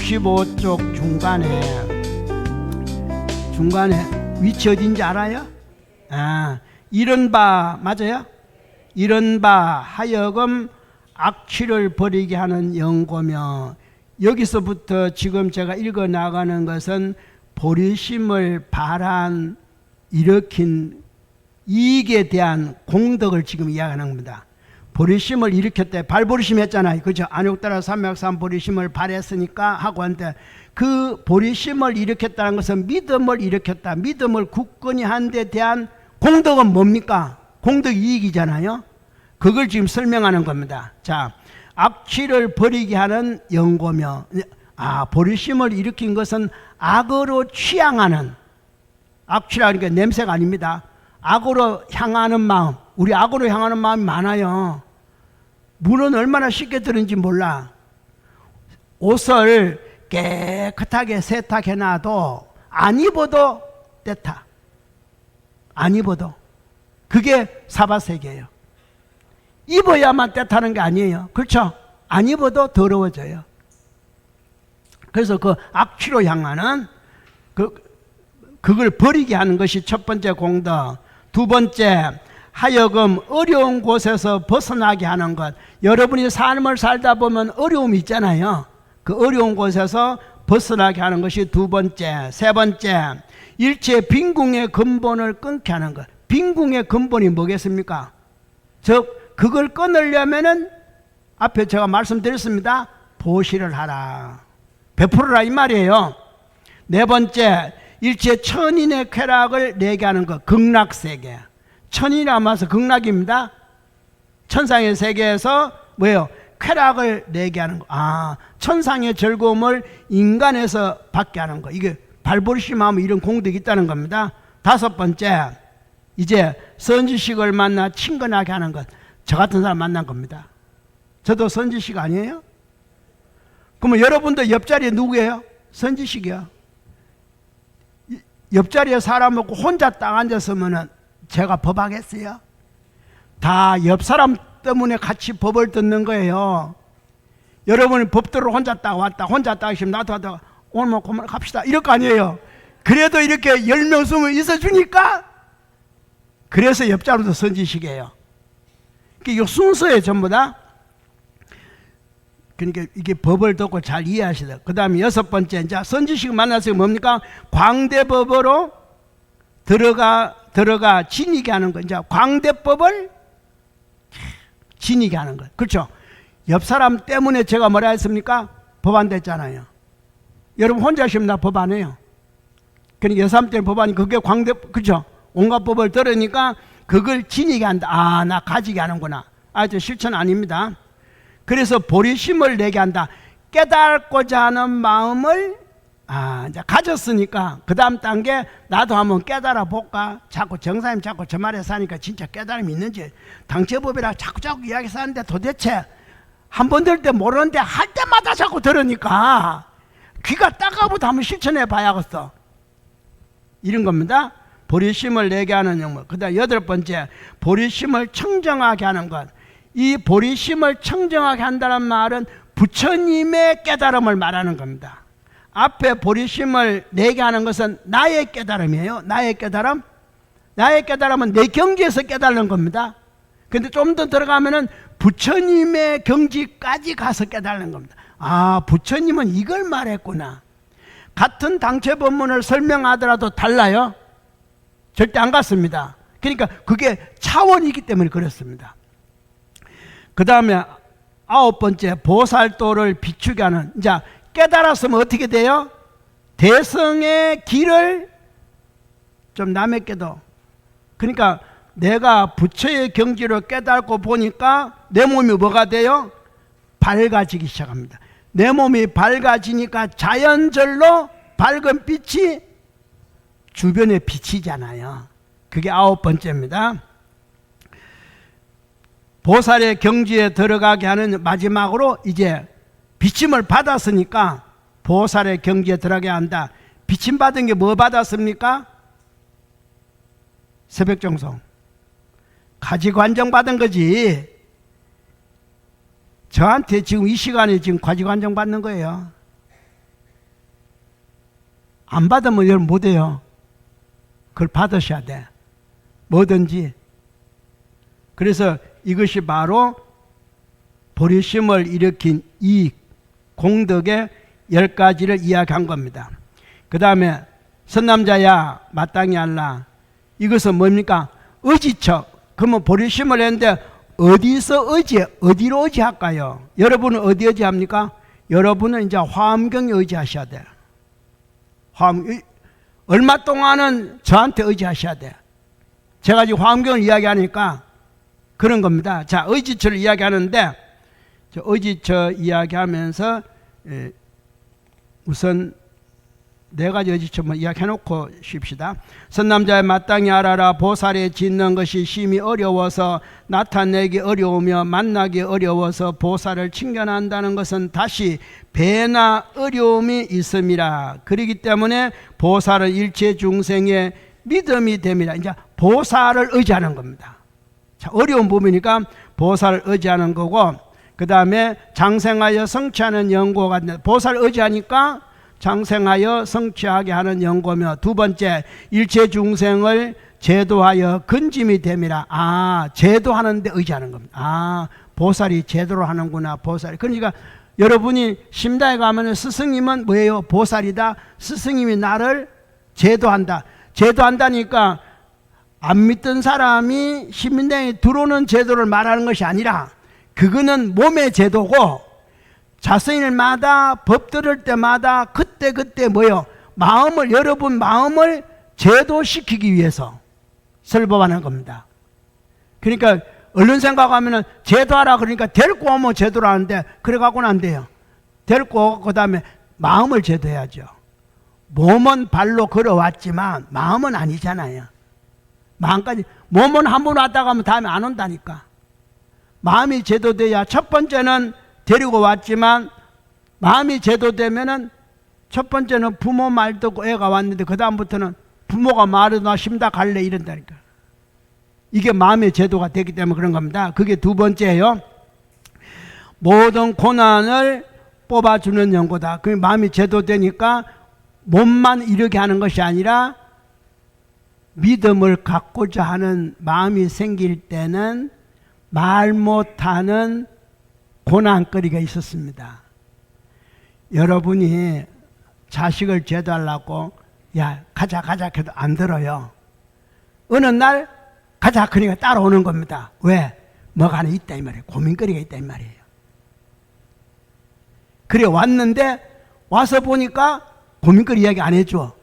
65쪽 중간에 위치 어딘지 알아요? 이른바 맞아요? 이른바 하여금 악취를 버리게 하는 연고며, 여기서부터 지금 제가 읽어 나가는 것은 보리심을 일으킨 이익에 대한 공덕을 지금 이야기하는 겁니다. 보리심을 일으켰대. 발보리심 했잖아요. 그죠? 안욕 따라 삼맥산 보리심을 발했으니까 하고 한데, 그 보리심을 일으켰다는 것은 믿음을 일으켰다. 믿음을 굳건히 한 데 대한 공덕은 뭡니까? 공덕 이익이잖아요. 그걸 지금 설명하는 겁니다. 자, 악취를 버리게 하는 연고며, 보리심을 일으킨 것은 악으로 취향하는, 악취라는 게 냄새가 아닙니다. 악으로 향하는 마음. 우리 악으로 향하는 마음이 많아요. 물은 얼마나 쉽게 들은지 몰라. 옷을 깨끗하게 세탁해놔도 안 입어도 때타. 안 입어도. 그게 사바세계예요. 입어야만 때타는 게 아니에요. 그렇죠? 안 입어도 더러워져요. 그래서 그 악취로 향하는 그걸 버리게 하는 것이 첫 번째 공덕. 두 번째, 하여금 어려운 곳에서 벗어나게 하는 것. 여러분이 삶을 살다 보면 어려움이 있잖아요. 그 어려운 곳에서 벗어나게 하는 것이 두 번째. 세 번째, 일체 빈궁의 근본을 끊게 하는 것. 빈궁의 근본이 뭐겠습니까? 즉 그걸 끊으려면은 앞에 제가 말씀드렸습니다. 보시를 하라. 베풀어라 이 말이에요. 네 번째, 일체 천인의 쾌락을 내게 하는 것. 극락세계. 천인이라 말해서 극락입니다. 천상의 세계에서 뭐예요? 쾌락을 내게 하는 것. 천상의 즐거움을 인간에서 받게 하는 것. 이게 발보리심하면 이런 공덕이 있다는 겁니다. 다섯 번째, 이제 선지식을 만나 친근하게 하는 것. 저 같은 사람 만난 겁니다. 저도 선지식 아니에요? 그러면 여러분도 옆자리에 누구예요? 선지식이요. 옆자리에 사람 없고 혼자 딱 앉았으면 제가 법하겠어요? 다 옆 사람 때문에 같이 법을 듣는 거예요. 여러분이 법대로 혼자 딱 왔다, 혼자 딱 있으면 나도 하다가 오늘 뭐 그만 갑시다 이럴 거 아니에요. 그래도 이렇게 10명, 20명 있어주니까, 그래서 옆자리도 선지식이에요. 이게 순서예요, 전부 다. 그러니까 이게 법을 듣고 잘 이해하시다. 그 다음에 여섯 번째, 이제 선지식 만나서 뭡니까? 광대법으로 들어가 지니게 하는 거. 이제 광대법을 지니게 하는 거. 그렇죠? 옆 사람 때문에 제가 뭐라 했습니까? 법 안 됐잖아요. 여러분 혼자 하시면 나 법 안 해요. 그러니까 옆 사람 때문에 법 아니, 그게 그렇죠? 온갖 법을 들으니까 그걸 지니게 한다. 나 가지게 하는구나. 저 실천 아닙니다. 그래서 보리심을 내게 한다. 깨닫고자 하는 마음을 이제 가졌으니까 그 다음 단계, 나도 한번 깨달아 볼까? 자꾸 정사님 자꾸 저 말에 사니까 진짜 깨달음이 있는지, 당체법이라 자꾸 이야기 사는데 도대체 한 번 들을 때 모르는데 할 때마다 자꾸 들으니까 귀가 따가워도 한번 실천해 봐야겠어. 이런 겁니다. 보리심을 내게 하는 영물. 그 다음 여덟 번째, 보리심을 청정하게 하는 것. 이 보리심을 청정하게 한다는 말은 부처님의 깨달음을 말하는 겁니다. 앞에 보리심을 내게 하는 것은 나의 깨달음이에요. 나의 깨달음. 나의 깨달음은 내 경지에서 깨달는 겁니다. 근데 좀 더 들어가면은 부처님의 경지까지 가서 깨달는 겁니다. 부처님은 이걸 말했구나. 같은 당체 법문을 설명하더라도 달라요. 절대 안 같습니다. 그러니까 그게 차원이기 때문에 그렇습니다. 그 다음에 아홉 번째, 보살도를 비추게 하는. 이제 깨달았으면 어떻게 돼요? 대성의 길을 좀 남에게도. 그러니까 내가 부처의 경지로 깨닫고 보니까 내 몸이 뭐가 돼요? 밝아지기 시작합니다. 내 몸이 밝아지니까 자연절로 밝은 빛이 주변에 비치잖아요. 그게 아홉 번째입니다. 보살의 경지에 들어가게 하는 마지막으로, 이제 비침을 받았으니까 보살의 경지에 들어가게 한다. 비침 받은 게 뭐 받았습니까? 새벽정성. 가지관정 받은 거지. 저한테 지금 이 시간에 지금 가지관정 받는 거예요. 안 받으면 여러분 못해요. 그걸 받으셔야 돼. 뭐든지. 그래서 이것이 바로 버리심을 일으킨 이 공덕의 10가지를 이야기한 겁니다. 그 다음에 선남자야 마땅히 할라. 이것은 뭡니까? 의지척. 그러면 버리심을 했는데 어디서 어디로 의지할까요? 여러분은 어디 의지합니까? 여러분은 이제 화엄경에 의지하셔야 돼. 얼마 동안은 저한테 의지하셔야 돼. 제가 지금 화엄경을 이야기하니까 그런 겁니다. 자, 의지처를 이야기하는데, 의지처 이야기하면서 우선 4가지 의지처만 이야기해놓고 쉽시다. 선남자의 마땅히 알아라. 보살에 짓는 것이 심히 어려워서 나타내기 어려우며 만나기 어려워서 보살을 칭견한다는 것은 다시 배나 어려움이 있음이라. 그렇기 때문에 보살은 일체 중생의 믿음이 됨이라. 이제 보살을 의지하는 겁니다. 자, 어려운 부분이니까 보살을 의지하는 거고, 그 다음에 장생하여 성취하는 연고가 보살을 의지하니까 장생하여 성취하게 하는 연고며, 두 번째 일체 중생을 제도하여 근짐이 됨이라. 제도하는 데 의지하는 겁니다. 보살이 제도를 하는구나. 보살. 그러니까 여러분이 심다에 가면 스승님은 뭐예요? 보살이다. 스승님이 나를 제도한다. 제도한다니까 안 믿던 사람이 신민당에 들어오는 제도를 말하는 것이 아니라, 그거는 몸의 제도고, 자선일마다 법 들을 때마다 그때 뭐요? 여러분 마음을 제도시키기 위해서 설법하는 겁니다. 그러니까 얼른 생각하면은 제도하라 그러니까 데리고 오면 제도를 하는데, 그래 갖고는 안 돼요. 데리고 오고 그 다음에 마음을 제도해야죠. 몸은 발로 걸어왔지만 마음은 아니잖아요. 마음까지. 몸은 한 번 왔다 가면 다음에 안 온다니까. 마음이 제도돼야, 첫 번째는 데리고 왔지만 마음이 제도되면은, 첫 번째는 부모 말 듣고 애가 왔는데 그 다음부터는 부모가 말해도 나 심다 갈래 이런다니까. 이게 마음의 제도가 되기 때문에 그런 겁니다. 그게 두 번째예요. 모든 고난을 뽑아주는 연고다. 그 마음이 제도되니까 몸만 이르게 하는 것이 아니라 믿음을 갖고자 하는 마음이 생길 때는 말 못하는 고난거리가 있었습니다. 여러분이 자식을 제도하려고 야 가자 해도 안 들어요. 어느 날 가자 그러니까 따라오는 겁니다. 왜? 뭐가 하나 있다 이 말이에요. 고민거리가 있다 이 말이에요. 그래 왔는데 와서 보니까 고민거리 이야기 안 해줘.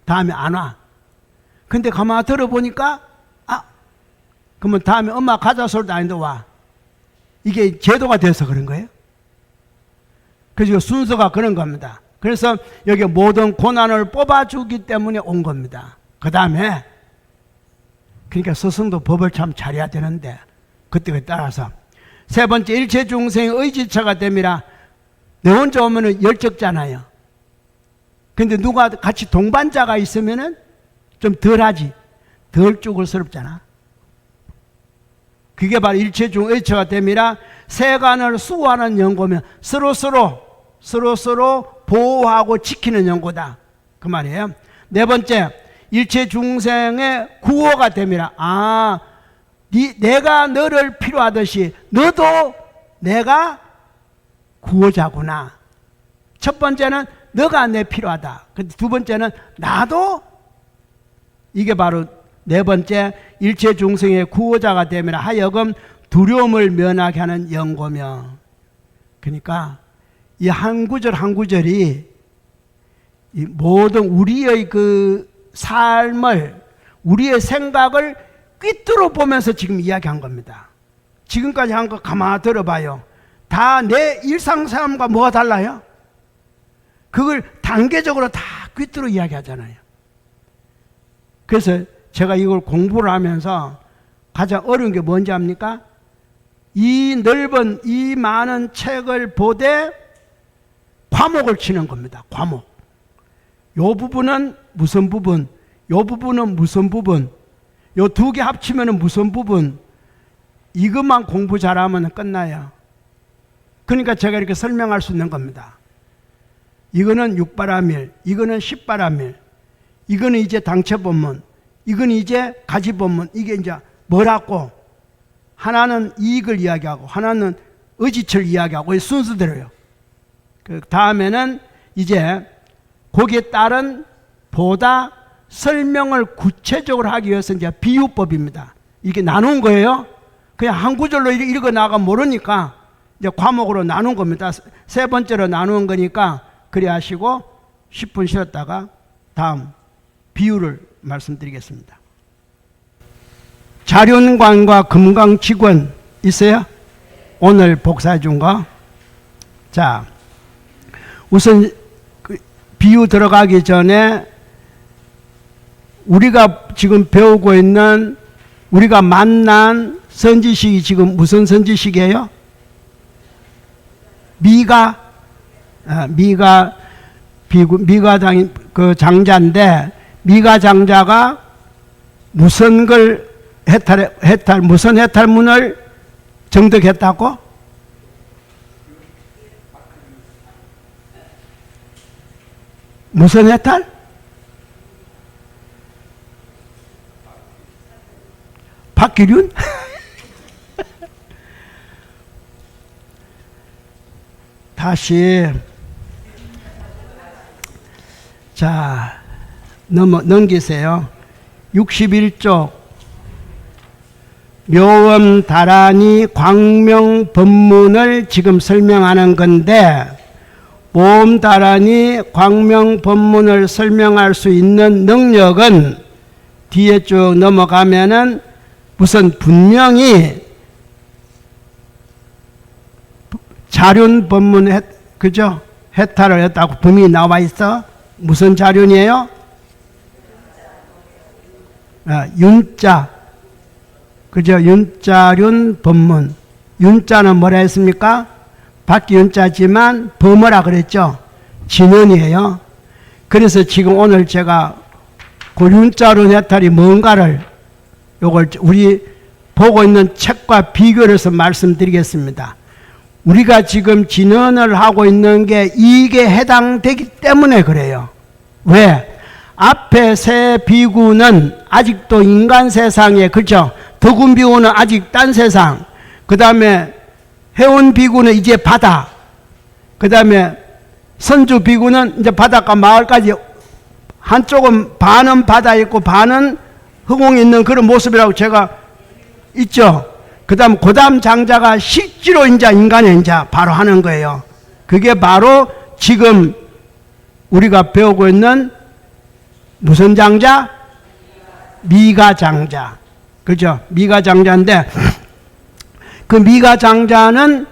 다음에 안 와. 근데 가만히 들어보니까 그러면 다음에 엄마 가자 소리도 아닌데 와. 이게 제도가 돼서 그런 거예요. 그래서 순서가 그런 겁니다. 그래서 여기 모든 고난을 뽑아주기 때문에 온 겁니다. 그 다음에 그러니까 스승도 법을 참 잘해야 되는데 그때에 따라서 세 번째 일체 중생의 의지처가 됨이라. 내 혼자 오면은 열적잖아요. 근데 누가 같이 동반자가 있으면은 좀 덜하지. 덜 쭈글스럽잖아. 그게 바로 일체 중 의처가 됨이라. 세간을 수호하는 연고면 서로 보호하고 지키는 연고다. 그 말이에요. 네 번째 일체 중생의 구호가 됨이라. 내가 너를 필요하듯이 너도 내가 구호자구나. 첫 번째는 너가 내 필요하다. 두 번째는 나도. 이게 바로 네 번째 일체 중생의 구호자가 됨이라 하여금 두려움을 면하게 하는 연고며. 그러니까 이 한 구절 한 구절이 이 모든 우리의 그 삶을, 우리의 생각을 꿰뚫어 보면서 지금 이야기한 겁니다. 지금까지 한 거 가만히 들어봐요. 다 내 일상삶과 뭐가 달라요? 그걸 단계적으로 다 꿰뚫어 이야기하잖아요. 그래서 제가 이걸 공부를 하면서 가장 어려운 게 뭔지 압니까? 이 넓은 이 많은 책을 보되 과목을 치는 겁니다. 과목. 요 부분은 무슨 부분, 요 부분은 무슨 부분, 요 두 개 합치면 무슨 부분, 이것만 공부 잘하면 끝나요. 그러니까 제가 이렇게 설명할 수 있는 겁니다. 이거는 6바라밀, 이거는 10바라밀, 이거는 이제 당체법문, 이거는 이제 가지법문. 이게 이제 뭐라고? 하나는 이익을 이야기하고 하나는 의지처를 이야기하고 순서대로요. 그 다음에는 이제 거기에 따른 보다 설명을 구체적으로 하기 위해서 이제 비유법입니다. 이렇게 나눈 거예요. 그냥 한 구절로 읽어 나가 모르니까 이제 과목으로 나눈 겁니다. 세 번째로 나눈 거니까 그리 하시고 10분 쉬었다가 다음 비유를 말씀드리겠습니다. 자륜관과 금강치권 있어요? 오늘 복사해 준 거. 자, 우선 그 비유 들어가기 전에 우리가 지금 배우고 있는 우리가 만난 선지식이 지금 무슨 선지식이에요? 미가 그 장자인데 미가 장자가 무슨 걸 무슨 해탈문을 정득했다고? 무슨 해탈? 박기륜? 다시 자 넘기세요. 61쪽 묘엄 다란이 광명 법문을 지금 설명하는 건데 묘엄 다란이 광명 법문을 설명할 수 있는 능력은 뒤에 쭉 넘어가면은 우선 분명히 자륜 법문 그죠? 해탈을 했다고 분명히 나와 있어. 무슨 자륜이에요? 윤자. 그죠? 윤자륜 법문. 윤자는 뭐라 했습니까? 밖에 윤자지만 범어라 그랬죠? 진언이에요. 그래서 지금 오늘 제가 그 윤자륜 해탈이 뭔가를 요걸 우리 보고 있는 책과 비교를 해서 말씀드리겠습니다. 우리가 지금 진언을 하고 있는 게 이게 해당되기 때문에 그래요. 왜? 앞에 세 비구는 아직도 인간 세상에, 그렇죠? 덕운 비구는 아직 딴 세상, 그 다음에 해운 비구는 이제 바다, 그 다음에 선주 비구는 이제 바닷가 마을까지 한쪽은 반은 바다에 있고 반은 허공에 있는 그런 모습이라고 제가 있죠. 그 다음 장자가 실제로 이제 인간의 이제 바로 하는 거예요. 그게 바로 지금 우리가 배우고 있는 무슨 장자? 미가 장자. 그죠? 미가 장자인데 그 미가 장자는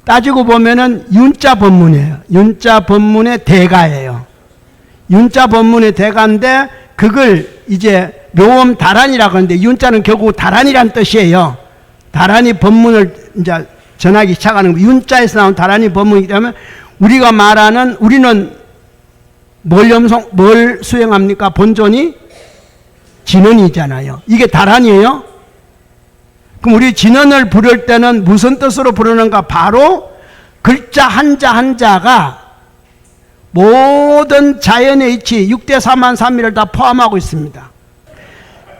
따지고 보면은 윤자 법문이에요. 윤자 법문의 대가예요. 윤자 법문의 대가인데 그걸 이제 묘엄 다란이라고 하는데 윤자는 결국 다란이란 뜻이에요. 다란이 법문을 이제 전하기 시작하는 거. 윤자에서 나온 다란이 법문이기 때문에 우리가 말하는 우리는 뭘 수행합니까? 본존이 진언이잖아요. 이게 다란이에요. 그럼 우리 진언을 부를 때는 무슨 뜻으로 부르는가? 바로 글자 한자 한자가 모든 자연의 이치 6대 4만 3일을 다 포함하고 있습니다.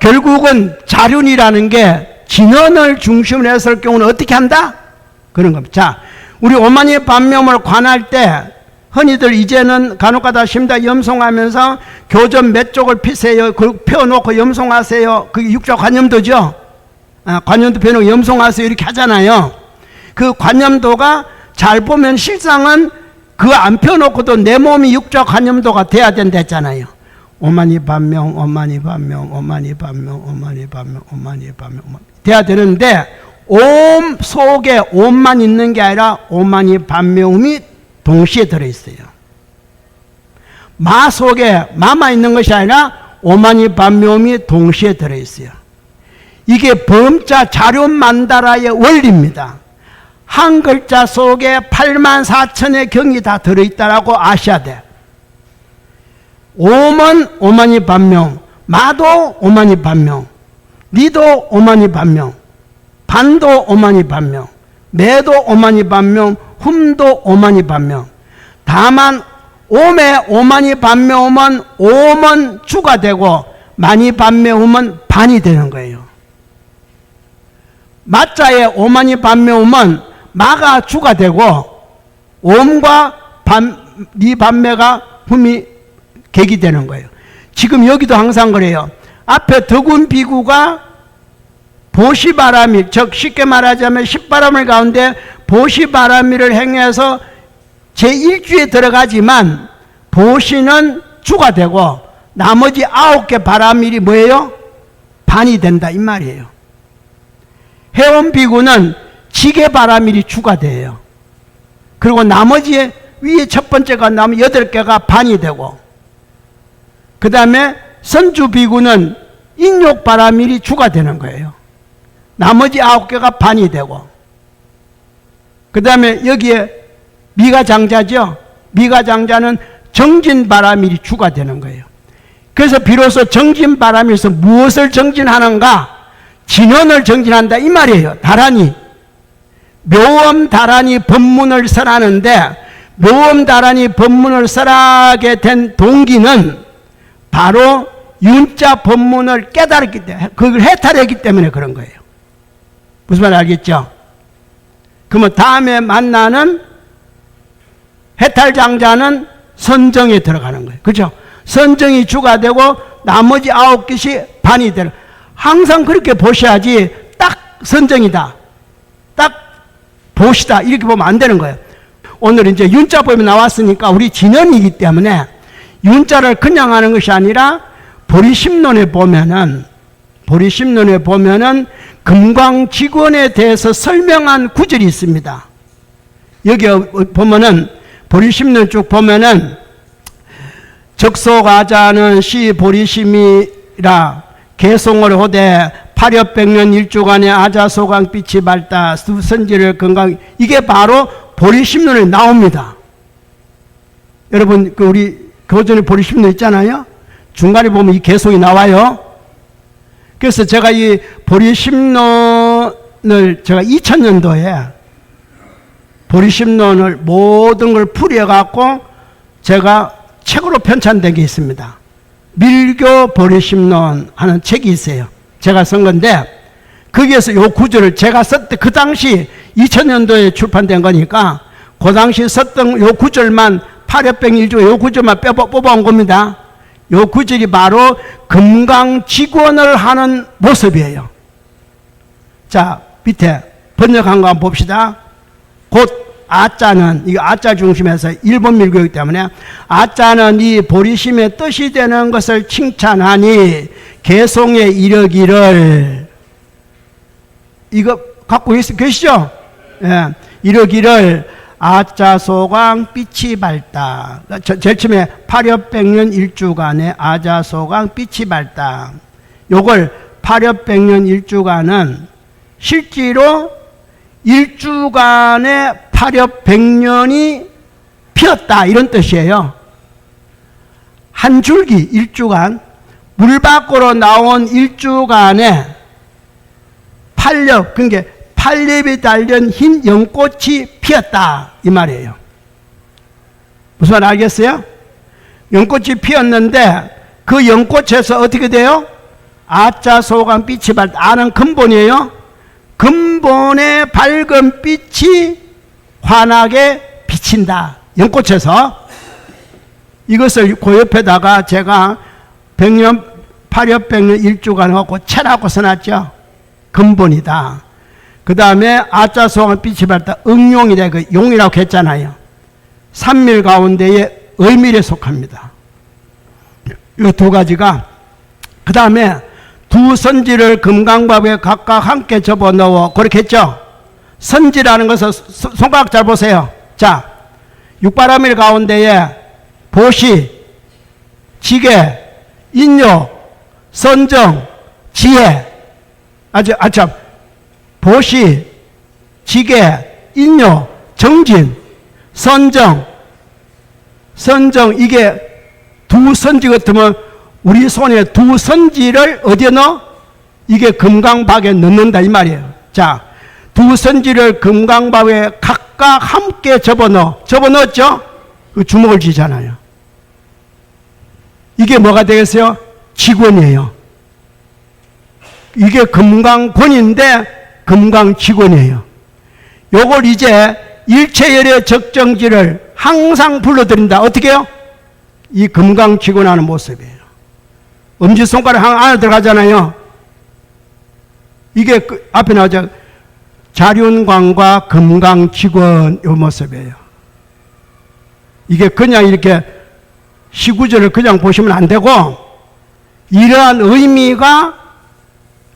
결국은 자륜이라는 게 진언을 중심으로 했을 경우는 어떻게 한다? 그런 겁니다. 자, 우리 오만이 반명을 관할 때 흔히들 이제는 간혹가다 심다 염송하면서 교전 몇 쪽을 피세요. 펴놓고 염송하세요. 그게 육조 관념도죠. 관념도 펴놓고 염송하세요. 이렇게 하잖아요. 그 관념도가 잘 보면 실상은 그거 안 펴놓고도 내 몸이 육조 관념도가 돼야 된다 했잖아요. 오만이 반명, 오만이 반명, 오만이 반명, 오만이 반명, 오만이 반명, 돼야 되는데 옴 속에 옴만 있는 게 아니라 오만이 반명음이 동시에 들어있어요. 마 속에 마만 있는 것이 아니라 오만이 반명음이 동시에 들어있어요. 이게 범자 자륜만다라의 원리입니다. 한 글자 속에 8만 4천의 경이 다 들어있다라고 아셔야 돼. 옴은 오만이 반명, 마도 오만이 반명, 니도 오만이 반명, 반도 오만이 반명, 매도 오만이 반명, 흠도 오만이 반명. 다만 오매 오만이 반매 오면 오면 주가 되고 만이 반매 오면 반이 되는 거예요. 마자에 오만이 반매 오면 마가 주가 되고 옴과 이 반매가 흠이 객이 되는 거예요. 지금 여기도 항상 그래요. 앞에 덕운 비구가 보시바라미, 즉 쉽게 말하자면 십바라밀 가운데 보시바라밀을 행해서 제1주에 들어가지만 보시는 주가 되고 나머지 9개 바라밀이 뭐예요? 반이 된다 이 말이에요. 해온 비구는 지게 바라밀이 주가 돼요. 그리고 나머지 위에 첫 번째가 나면 8개가 반이 되고, 그 다음에 선주 비구는 인욕 바라밀이 주가 되는 거예요. 나머지 9개가 반이 되고, 그 다음에 여기에 미가 장자죠. 미가 장자는 정진 바라밀이 주가 되는 거예요. 그래서 비로소 정진 바라밀에서 무엇을 정진하는가? 진원을 정진한다 이 말이에요. 다란이 묘엄 다란이 법문을 설하는데, 묘엄 다란이 법문을 설하게 된 동기는 바로 윤자 법문을 깨달았기 때문에, 그걸 해탈했기 때문에 그런 거예요. 무슨 말 알겠죠? 그러면 다음에 만나는 해탈장자는 선정에 들어가는 거예요. 그렇죠? 선정이 주가 되고 나머지 9개씩 반이 되는, 항상 그렇게 보셔야지 딱 선정이다, 딱 보시다 이렇게 보면 안 되는 거예요. 오늘 이제 윤자법이 나왔으니까 우리 진연이기 때문에 윤자를 그냥 하는 것이 아니라 보리심론에 보면은 금광직원에 대해서 설명한 구절이 있습니다. 여기 보면은 보리심론 쭉 보면은 적소가자는 시 보리심이라 개송을 호대 800년 일주간의 아자소강빛이 밝다 선지를 건강, 이게 바로 보리심론에 나옵니다. 여러분 우리 교전에 보리심론 있잖아요. 중간에 보면 이 개송이 나와요. 그래서 제가 이 보리심론을 제가 2000년도에 보리심론을 모든 걸 풀이해갖고 제가 책으로 편찬된 게 있습니다. 밀교 보리심론 하는 책이 있어요. 제가 쓴 건데 거기에서 요 구절을 제가 썼을 그 당시 2000년도에 출판된 거니까 그 당시 썼던 요 구절만 800일조 요 구절만 뽑아온 겁니다. 요 구절이 바로 금강직원을 하는 모습이에요. 자, 밑에 번역한 거 한번 봅시다. 곧 아자는, 이거 아자 중심에서 일본 밀교이기 때문에 아자는 이 보리심의 뜻이 되는 것을 칭찬하니 개송에 이르기를, 이거 갖고 계시죠? 예, 이르기를 아자소강 빛이 밝다. 제일 처음에 800년 일주간에 아자소강 빛이 밝다. 요걸 800년 일주간은 실제로 일주간에 800년이 피었다 이런 뜻이에요. 한 줄기 일주간, 물 밖으로 나온 일주간에 8엽, 그러니까 8엽이 달린 흰 연꽃이 피었다 이 말이에요. 무슨 말 알겠어요? 연꽃이 피었는데 그 연꽃에서 어떻게 돼요? 아자소강 빛이 밝다. 아는 근본이에요. 근본의 밝은 빛이 환하게 비친다. 연꽃에서. 이것을 그 옆에다가 제가 800년 일주간 하고 채라고 써놨죠. 근본이다. 그 다음에 아자소강 빛이 밝다. 응용이다. 그 용이라고 했잖아요. 삼밀 가운데의 의밀에 속합니다. 이 두 가지가. 그 다음에 두 선지를 금강밥에 각각 함께 접어넣어. 그렇게 했죠. 선지라는 것은 손가락 잘 보세요. 자, 육바라밀 가운데에 보시, 지계, 인요, 선정, 지혜. 참. 보시, 지계, 인요, 정진, 선정, 이게 두 선지 같으면 우리 손에 두 선지를 어디에 넣어? 이게 금강박에 넣는다 이 말이에요. 자, 두 선지를 금강박에 각각 함께 접어넣었죠? 그 주먹을 쥐잖아요. 이게 뭐가 되겠어요? 직원이에요. 이게 금강권인데 금강직원이에요. 요걸 이제 일체열의 적정지를 항상 불러드린다. 어떻게 해요? 이 금강직원하는 모습이에요. 엄지손가락 안에 들어가잖아요. 이게 앞에 나오죠. 자륜광과 금강직원 요 모습이에요. 이게 그냥 이렇게 시구절을 그냥 보시면 안 되고 이러한 의미가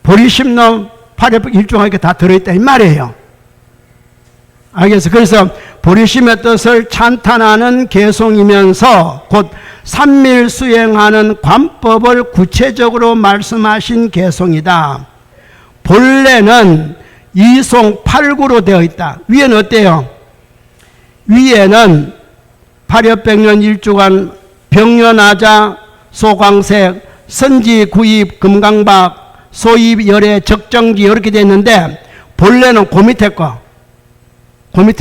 보리심론 8회 일종하게 다 들어있다 이 말이에요. 알겠어요? 그래서 보리심의 뜻을 찬탄하는 개송이면서 곧 삼밀 수행하는 관법을 구체적으로 말씀하신 개송이다. 본래는 이송 8구로 되어 있다. 위에는 어때요? 위에는 8여백년 일주간 병년하자 소광색 선지 구입 금강박 소입 열애 적정지 이렇게 되어 있는데 본래는 그 밑에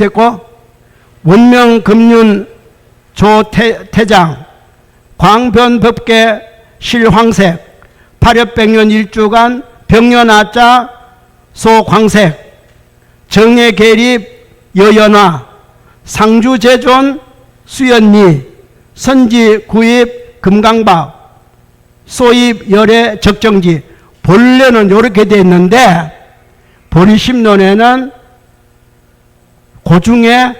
거 원명 금륜 조태장 광변법계 실황색 8여백년 일주간 병년하자 소광색 정예계립 여연화 상주제존 수연리 선지 구입 금강박 소입 열애 적정지 본래는 이렇게 되어 있는데 보리심론에는 그 중에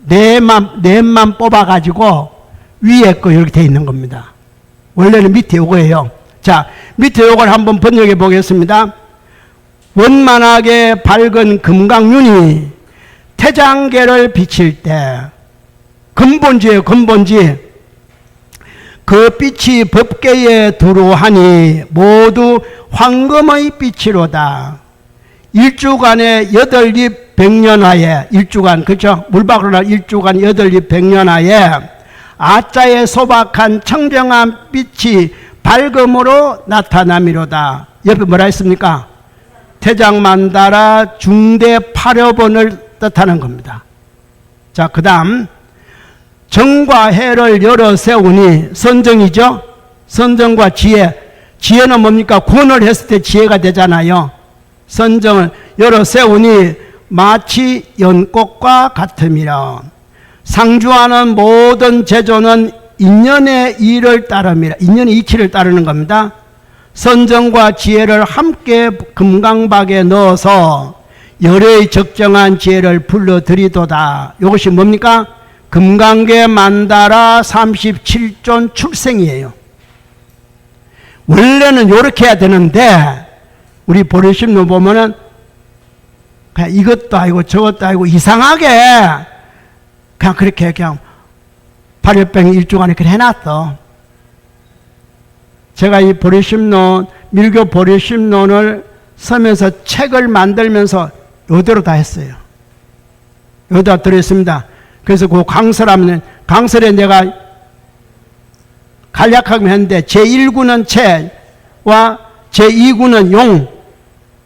넷만 뽑아가지고 위에 거 이렇게 되어 있는 겁니다. 원래는 밑에 요거예요. 자, 밑에 요걸 한번 번역해 보겠습니다. 원만하게 밝은 금강윤이 태장계를 비칠 때 근본지예요. 근본지. 그 빛이 법계에 들어오하니 모두 황금의 빛이로다. 일주간에 8입 백년하에 일주간 그렇죠? 물박으로 날 일주간 8입 백년하에 아자에 소박한 청정한 빛이 밝음으로 나타남이로다. 옆에 뭐라 했습니까? 태장만다라 중대 8여번을 뜻하는 겁니다. 자, 그 다음 정과 해를 열어 세우니 선정이죠. 선정과 지혜는 뭡니까? 구원을 했을 때 지혜가 되잖아요. 선정을 열어 세우니 마치 연꽃과 같음이라. 상주하는 모든 제조는 인연의 이를 따름이라. 인연의 이치를 따르는 겁니다. 선정과 지혜를 함께 금강박에 넣어서 열의 적정한 지혜를 불러드리도다. 이것이 뭡니까? 금강계 만다라 37존 출생이에요. 원래는 이렇게 해야 되는데 우리 보리심론 보면은 그냥 이것도 아니고 저것도 아니고 이상하게 그냥 그렇게 그냥 8여병 일주간에 그렇게 해놨어. 제가 이 보리심론 밀교 보리심론을 쓰면서 책을 만들면서 요대로 다 했어요. 요대로 들어있습니다. 그래서 그 강설에 내가 간략하게 했는데 제1구는 채와 제2구는 용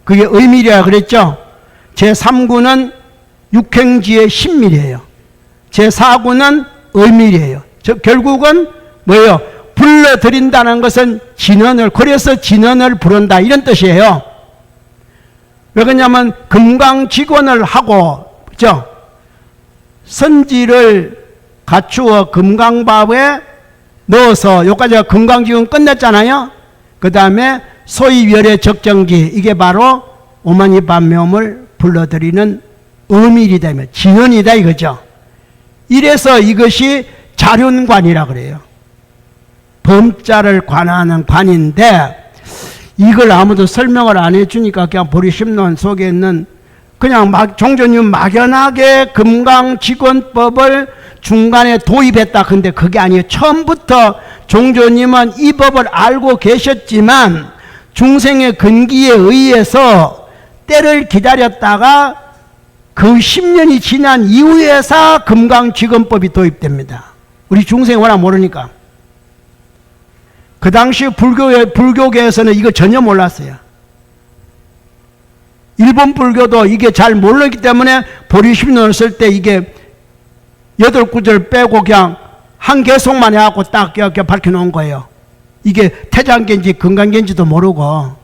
그게 의밀이라 그랬죠. 제3구는 육행지의 신밀이에요. 제4구는 의밀이에요. 결국은 뭐예요? 불러드린다는 것은 진언을 그래서 진언을 부른다 이런 뜻이에요. 왜 그러냐면 금강직원을 하고 그죠? 선지를 갖추어 금강밥에 넣어서 여기까지가 금강직원 끝냈잖아요. 그 다음에 소위열의 적정지 이게 바로 오만이반묘음을 불러들이는 의밀이다 진언이다 이거죠. 이래서 이것이 자륜관이라 그래요. 범자를 관하는 관인데 이걸 아무도 설명을 안 해주니까 그냥 보리심론 속에 있는 그냥 종조님 막연하게 금강직원법을 중간에 도입했다. 근데 그게 아니에요. 처음부터 종조님은 이 법을 알고 계셨지만 중생의 근기에 의해서 때를 기다렸다가 그 10년이 지난 이후에서 금강직원법이 도입됩니다. 우리 중생이 워낙 모르니까. 그 당시 불교계에서는 이거 전혀 몰랐어요. 일본 불교도 이게 잘 모르기 때문에 보리심론을 쓸 때 이게 8구절 빼고 그냥 한 개송만 해갖고 딱 이렇게 밝혀놓은 거예요. 이게 태장계인지 건강계인지도 모르고.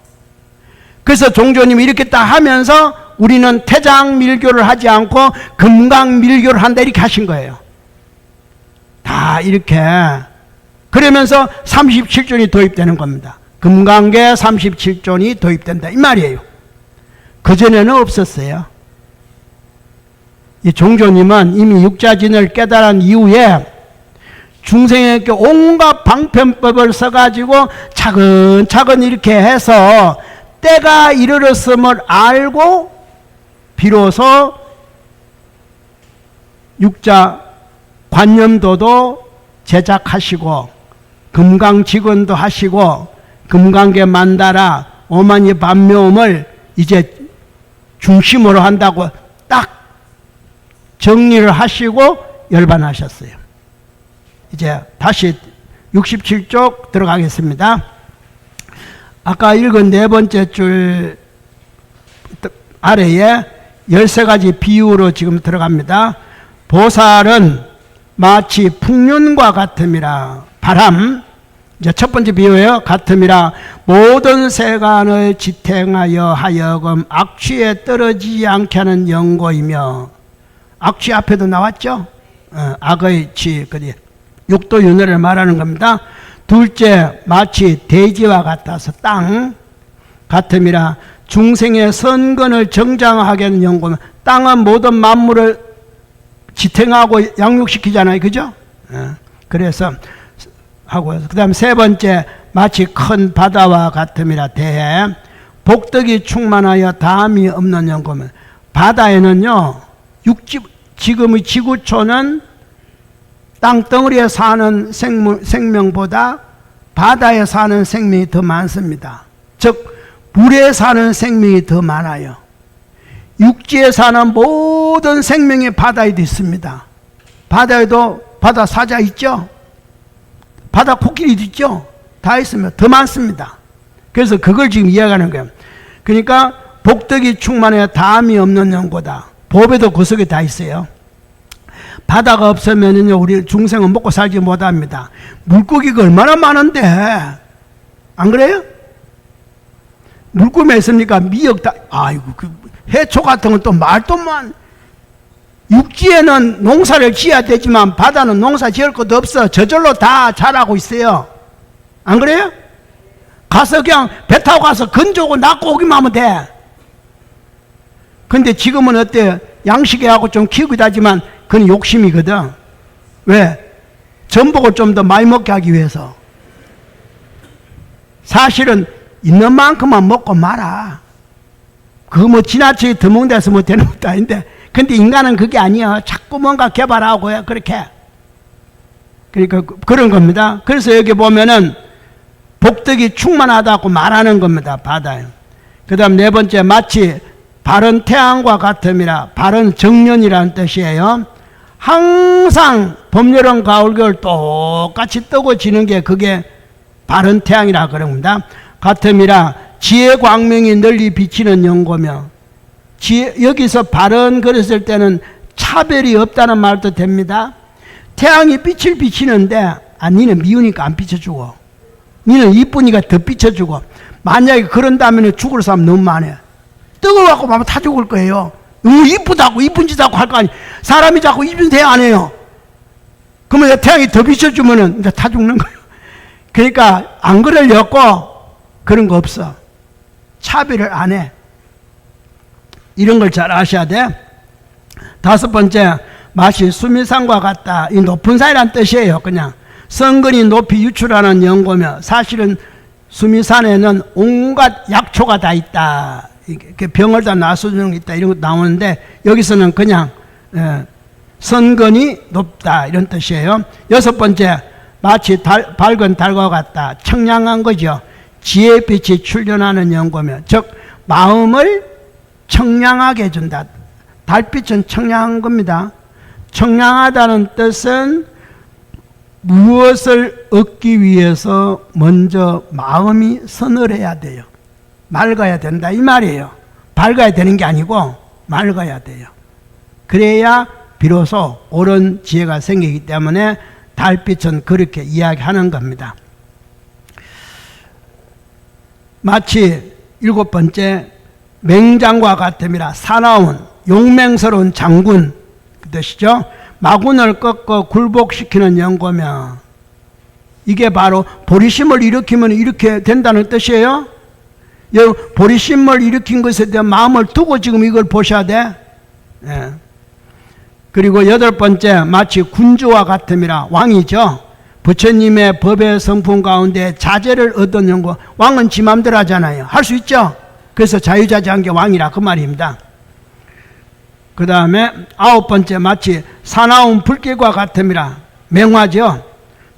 그래서 종조님이 이렇게 딱 하면서 우리는 태장밀교를 하지 않고 금강밀교를 한다 이렇게 하신 거예요. 다 이렇게. 그러면서 37존이 도입되는 겁니다. 금강계 37존이 도입된다 이 말이에요. 그전에는 없었어요. 이 종조님은 이미 육자진을 깨달은 이후에 중생에게 온갖 방편법을 써가지고 차근차근 이렇게 해서 때가 이르렀음을 알고 비로소 육자 관념도도 제작하시고 금강직원도 하시고 금강계 만다라 오만이 반묘음을 이제 중심으로 한다고 딱 정리를 하시고 열반하셨어요. 이제 다시 67쪽 들어가겠습니다. 아까 읽은 네 번째 줄 아래에 13가지 비유로 지금 들어갑니다. 보살은 마치 풍륜과 같음이라. 바람, 이제 첫 번째 비유예요. 같음이라. 모든 세간을 지탱하여 하여금 악취에 떨어지지 않게 하는 연고이며. 악취 앞에도 나왔죠? 악의 취, 육도 윤회를 말하는 겁니다. 둘째, 마치 대지와 같아서 땅 같음이라. 중생의 선근을 정장하게 하는 연고는 땅은 모든 만물을 지탱하고 양육시키잖아요. 그죠? 그래서 하고, 그 다음 세 번째, 마치 큰 바다와 같음이라. 대해 복덕이 충만하여 다함이 없는 연고면, 바다에는요 지금의 지구촌은 땅덩어리에 사는 생명보다 바다에 사는 생명이 더 많습니다. 즉 물에 사는 생명이 더 많아요. 육지에 사는 모든 생명이 바다에도 있습니다. 바다에도 바다 사자 있죠? 바다 코끼리도 있죠? 다 있으면 더 많습니다. 그래서 그걸 지금 이야기하는 거예요. 그러니까 복덕이 충만해 다함이 없는 연고다. 법에도 그 속에 다 있어요. 바다가 없으면요 우리 중생은 먹고 살지 못합니다. 물고기가 얼마나 많은데 안 그래요? 물고기 있습니까? 미역 다 아이고 그 해초 같은 건 또 말도만. 육지에는 농사를 지어야 되지만 바다는 농사 지을 것도 없어. 저절로 다 자라고 있어요. 안 그래요? 가서 그냥 배 타고 가서 건져오고 낚고 오기만 하면 돼. 근데 지금은 어때요? 양식에하고 좀 키우기도 하지만 그건 욕심이거든. 왜? 전복을 좀 더 많이 먹게 하기 위해서. 사실은 있는 만큼만 먹고 말아. 그거 뭐 지나치게 더 먹는 데서 뭐 되는 것도 아닌데. 근데 인간은 그게 아니야. 자꾸 뭔가 개발하고요. 그렇게. 그러니까 그런 겁니다. 그래서 여기 보면은 복덕이 충만하다고 말하는 겁니다. 바다에. 그 다음 네 번째, 마치 바른 태양과 같음이라. 바른 정년이라는 뜻이에요. 항상 봄, 여름, 가을, 겨울 똑같이 뜨고 지는 게 그게 바른 태양이라 그럽니다. 같음이라. 지혜 광명이 널리 비치는 연고며. 여기서 바른 그랬을 때는 차별이 없다는 말도 됩니다. 태양이 빛을 비치는데 니는 미우니까 안 비춰주고 니는 이쁘니까 더 비춰주고. 만약에 그런다면 죽을 사람 너무 많아요. 뜨거워갖고 막 다 죽을 거예요. 너무 이쁘다고 이쁜 짓 하고 할 거 아니에요. 사람이 자꾸 이쁜 대화 안 해요. 그러면 태양이 더 비춰주면은 이제 다 죽는 거예요. 그러니까 안 그러려고 그런 거 없어. 차별을 안 해. 이런 걸 잘 아셔야 돼. 다섯 번째, 마치 수미산과 같다. 이 높은 산이란 뜻이에요. 그냥 성근이 높이 유출하는 연고며. 사실은 수미산에는 온갖 약초가 다 있다. 병을 다 나서주는 게 있다. 이런 것도 나오는데 여기서는 그냥 선근이 높다 이런 뜻이에요. 여섯 번째, 마치 밝은 달과 같다. 청량한 거죠. 지혜빛이 출현하는 연고며. 즉 마음을 청량하게 해준다. 달빛은 청량한 겁니다. 청량하다는 뜻은 무엇을 얻기 위해서 먼저 마음이 서늘해야 돼요. 맑아야 된다 이 말이에요. 밝아야 되는 게 아니고 맑아야 돼요. 그래야 비로소 옳은 지혜가 생기기 때문에 달빛은 그렇게 이야기하는 겁니다. 마치 7번째 맹장과 같음이라 사나운 용맹스러운 장군 그 뜻이죠. 마군을 꺾어 굴복시키는 연고며 이게 바로 보리심을 일으키면 이렇게 된다는 뜻이에요. 보리심을 일으킨 것에 대한 마음을 두고 지금 이걸 보셔야 돼. 예. 그리고 8번째 마치 군주와 같음이라 왕이죠. 부처님의 법의 성품 가운데 자제를 얻은 연고. 왕은 지 맘대로 하잖아요. 할 수 있죠. 그래서 자유자재한 게 왕이라 그 말입니다. 그 다음에 9번째 마치 사나운 불길과 같음이라 맹화죠.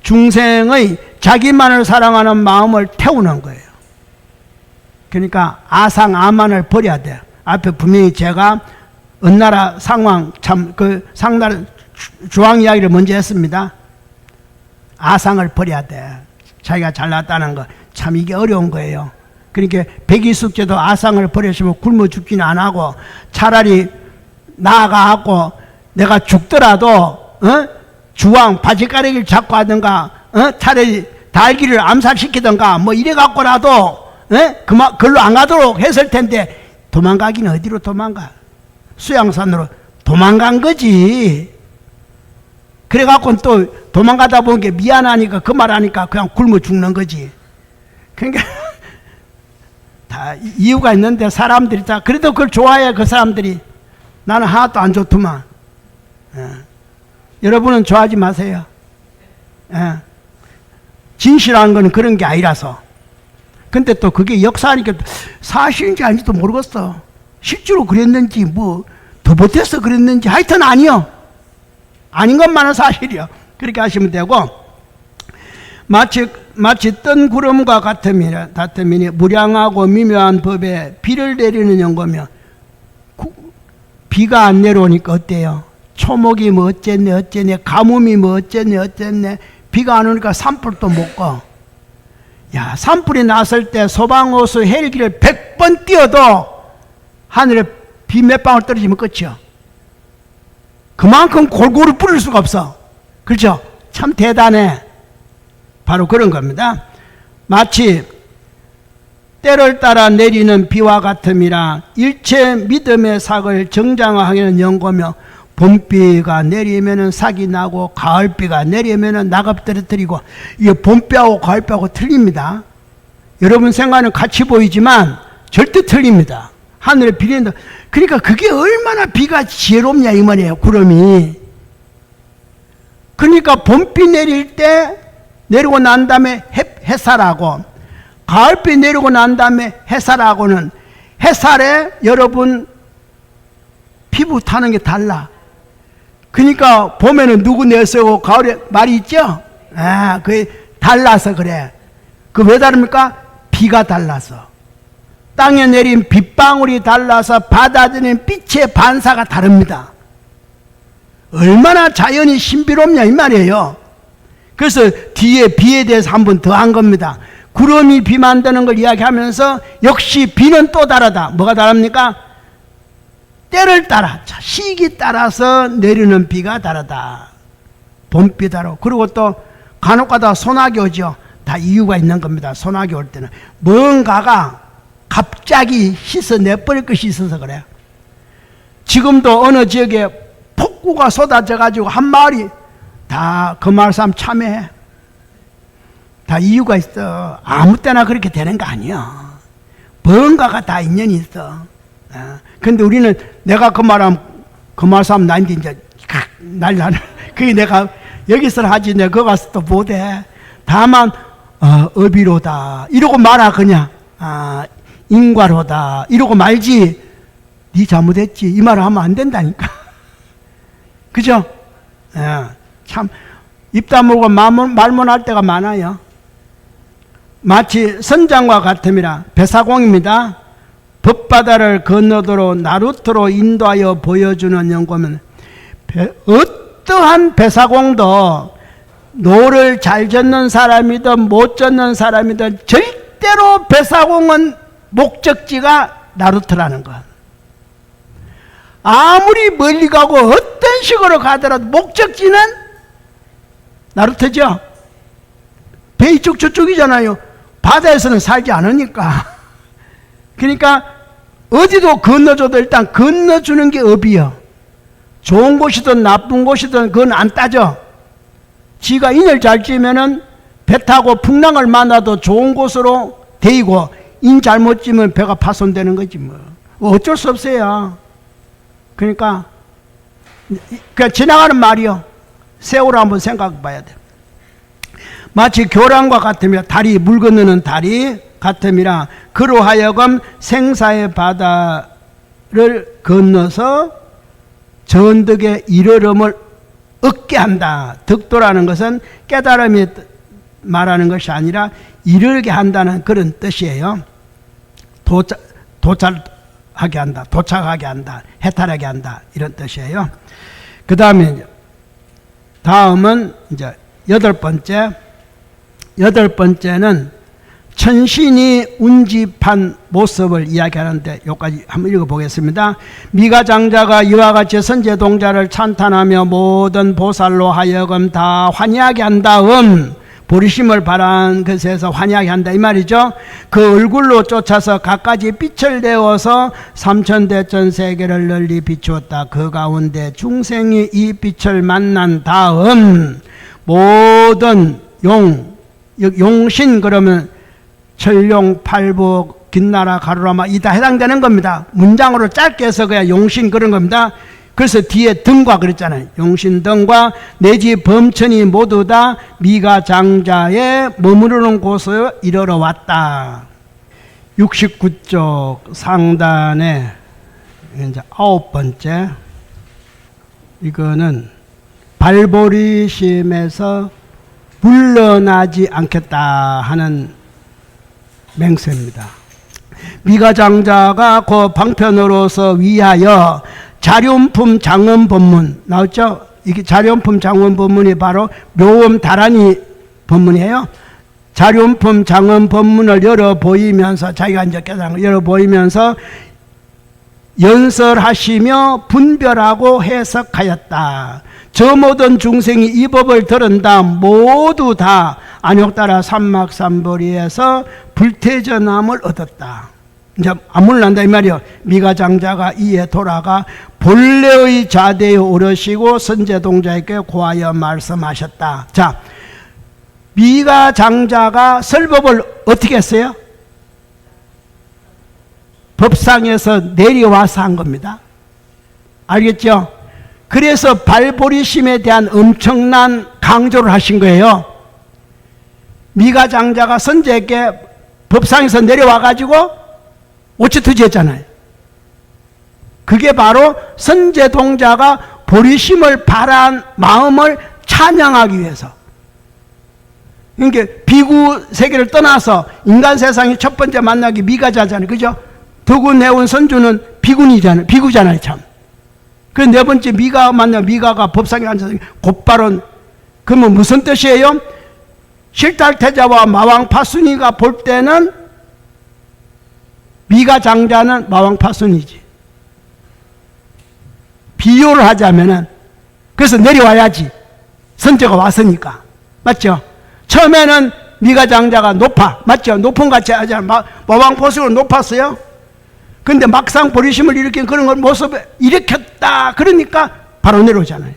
중생의 자기만을 사랑하는 마음을 태우는 거예요. 그러니까 아상 아만을 버려야 돼요. 앞에 분명히 제가 은나라 상왕 상나라 주왕 이야기를 먼저 했습니다. 아상을 버려야 돼. 자기가 잘났다는 거. 참 이게 어려운 거예요. 그러니까 백이숙제도 아상을 버리시면 굶어 죽기는 안 하고 차라리 나아가고 내가 죽더라도 주왕 바지가르기를 잡고 하든가 차라리 달기를 암살시키든가 뭐 이래 갖고라도 그걸로 안 가도록 했을 텐데 도망가기는 어디로 도망가? 수양산으로 도망간 거지. 그래 갖고 또 도망가다 보는 게 미안하니까 그 말하니까 그냥 굶어 죽는 거지. 그러니까 다 이유가 있는데 사람들이 다 그래도 그걸 좋아해. 그 사람들이. 나는 하나도 안 좋더만. 여러분은 좋아하지 마세요. 진실한 건 그런 게 아니라서. 근데 또 그게 역사하니까 사실인지 아닌지도 모르겠어. 실제로 그랬는지 뭐 더 못해서 그랬는지 하여튼 아니요. 아닌 것만은 사실이요. 그렇게 하시면 되고 마치 뜬 구름과 같으니 무량하고 미묘한 법에 비를 내리는 연고며 비가 안 내려오니까 어때요? 초목이 뭐 어쨌네 가뭄이 뭐 어쨌네 비가 안 오니까 산불도 못 가. 야, 산불이 났을 때 소방호수 헬기를 100번 띄워도 하늘에 비 몇 방울 떨어지면 끝이요. 그만큼 골고루 뿌릴 수가 없어. 그렇죠? 참 대단해. 바로 그런 겁니다. 마치 때를 따라 내리는 비와 같음이라 일체 믿음의 삭을 정장하기는 연고며 봄비가 내리면은 삭이 나고 가을비가 내리면은 낙엽 떨어뜨리고 이게 봄비하고 가을비하고 틀립니다. 여러분 생각은 같이 보이지만 절대 틀립니다. 하늘에 비 내린다. 그러니까 그게 얼마나 비가 지혜롭냐 이 말이에요. 구름이. 그러니까 봄비 내릴 때 내리고 난 다음에 햇살하고 가을비 내리고 난 다음에 햇살하고는 햇살에 여러분 피부 타는 게 달라. 그러니까 봄에는 누구 내세우고 가을에 말이 있죠? 그게 달라서 그래. 그 왜 다릅니까? 비가 달라서. 땅에 내린 빗방울이 달라서 받아들이는 빛의 반사가 다릅니다. 얼마나 자연이 신비롭냐 이 말이에요. 그래서 뒤에 비에 대해서 한 번 더 한 겁니다. 구름이 비 만드는 걸 이야기하면서 역시 비는 또 다르다. 뭐가 다릅니까? 때를 따라 시기 따라서 내리는 비가 다르다. 봄비 다르고 그리고 또 간혹가다 소나기 오죠. 다 이유가 있는 겁니다. 소나기 올 때는 뭔가가 갑자기 씻어내버릴 것이 있어서 그래요. 지금도 어느 지역에 폭우가 쏟아져 가지고 한 마을이 다 그 마을 사람 참여해. 다 이유가 있어. 아무 때나 그렇게 되는 거 아니야. 뭔가가 다 인연이 있어. 근데 우리는 내가 그 말하면 그 말 사람 나인데 이제 난리 나는. 그게 내가 여기서 하지 내가 거기 가서 또 못해. 다만 어비로다 이러고 말아 그냥. 인과로다 이러고 말지. 네 잘못했지 이 말을 하면 안 된다니까. 그죠? 참 입 다물고 말만 할 때가 많아요. 마치 선장과 같음이라 배사공입니다. 법바다를 건너도록 나루터로 인도하여 보여주는 연고면 어떠한 배사공도 노를 잘 젓는 사람이든 못 젓는 사람이든 절대로 배사공은 목적지가 나루터라는 것. 아무리 멀리 가고 어떤 식으로 가더라도 목적지는 나루터죠. 배 이쪽 저쪽이잖아요. 바다에서는 살지 않으니까. 그러니까 어디도 건너줘도 일단 건너주는 게 업이요. 좋은 곳이든 나쁜 곳이든 그건 안 따져. 지가 인을 잘 찌면은 배 타고 풍랑을 만나도 좋은 곳으로 데이고, 인 잘못 찌면 배가 파손되는 거지 뭐. 어쩔 수 없어요. 그러니까 지나가는 말이요. 세월호 한번 생각해 봐야 돼. 마치 교란과 같으며 다리, 물 건너는 다리 같음이라 그로 하여금 생사의 바다를 건너서 전득에 이르름을 얻게 한다. 득도라는 것은 깨달음이 말하는 것이 아니라 이르게 한다는 그런 뜻이에요. 도착하게 한다. 도착하게 한다. 해탈하게 한다. 이런 뜻이에요. 그 다음에 다음은 이제 여덟 번째는 천신이 운집한 모습을 이야기하는데 여기까지 한번 읽어보겠습니다. 미가 장자가 이와 같이 선제 동자를 찬탄하며 모든 보살로 하여금 다 환희하게 한 다음, 보리심을 바란 것에서 환희하게 한다 이 말이죠. 그 얼굴로 쫓아서 갖가지 빛을 내어서 삼천대천 세계를 널리 비추었다. 그 가운데 중생이 이 빛을 만난 다음 모든 용신, 그러면 철룡, 팔복, 긴나라, 가루라마 이 다 해당되는 겁니다. 문장으로 짧게 해서 그냥 용신 그런 겁니다. 그래서 뒤에 등과 그랬잖아요. 용신 등과 내지 범천이 모두 다 미가 장자에 머무르는 곳에 이르러 왔다. 69쪽 상단에 이제 9번째, 이거는 발보리심에서 물러나지 않겠다 하는 맹세입니다. 미가 장자가 그 방편으로서 위하여 자륜품 장엄 법문 나왔죠? 이게 자륜품 장엄 법문이 바로 묘음 다란이 법문이에요. 자륜품 장엄 법문을 열어 보이면서, 자기가 이제 깨달은 걸 열어 보이면서 연설하시며 분별하고 해석하였다. 저 모든 중생이 이 법을 들은 다음 모두 다 안욕따라 삼막삼보리에서 불태전함을 얻었다. 이제 안물난다 이 말이요. 미가 장자가 이에 돌아가 본래의 자대에 오르시고 선제동자에게 고하여 말씀하셨다. 자, 미가 장자가 설법을 어떻게 했어요? 법상에서 내려와서 한 겁니다. 알겠죠? 그래서 발보리심에 대한 엄청난 강조를 하신 거예요. 미가 장자가 선제에게 법상에서 내려와가지고 오치투지했잖아요. 그게 바로 선제동자가 보리심을 바란 마음을 찬양하기 위해서. 그러니까 비구 세계를 떠나서 인간 세상의 첫 번째 만나기 미가자잖아요. 그죠? 덕운해온 선주는 비군이잖아요. 비구잖아요, 참. 그 네 번째 미가 만나, 미가가 법상에 앉아서 곧바로, 그러면 무슨 뜻이에요? 실탈태자와 마왕파순이가 볼 때는 미가 장자는 마왕파순이지. 비유를 하자면은, 그래서 내려와야지. 선제가 왔으니까. 맞죠? 처음에는 미가 장자가 높아. 맞죠? 높은 같이 하잖아. 마왕파순으로 높았어요. 근데 막상 보리심을 일으킨 그런 걸 모습에 일으켰다. 그러니까 바로 내려오잖아요.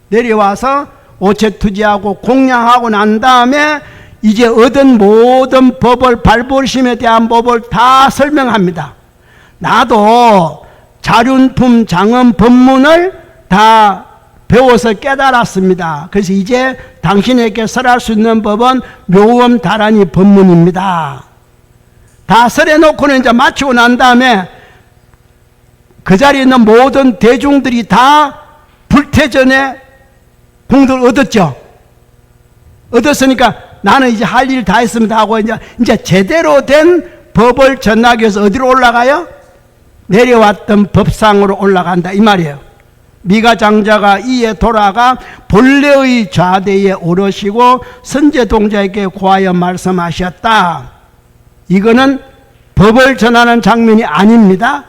내려와서 오체투지하고 공양하고 난 다음에 이제 얻은 모든 법을, 발보리심에 대한 법을 다 설명합니다. 나도 자륜품 장엄 법문을 다 배워서 깨달았습니다. 그래서 이제 당신에게 설할 수 있는 법은 묘음 다란이 법문입니다. 다 설해놓고는 이제 마치고 난 다음에 그 자리에 있는 모든 대중들이 다 불태전에 공덕을 얻었죠. 얻었으니까 나는 이제 할 일 다 했습니다 하고 이제 제대로 된 법을 전하기 위해서 어디로 올라가요? 내려왔던 법상으로 올라간다 이 말이에요. 미가 장자가 이에 돌아가 본래의 좌대에 오르시고 선제동자에게 고하여 말씀하셨다. 이거는 법을 전하는 장면이 아닙니다.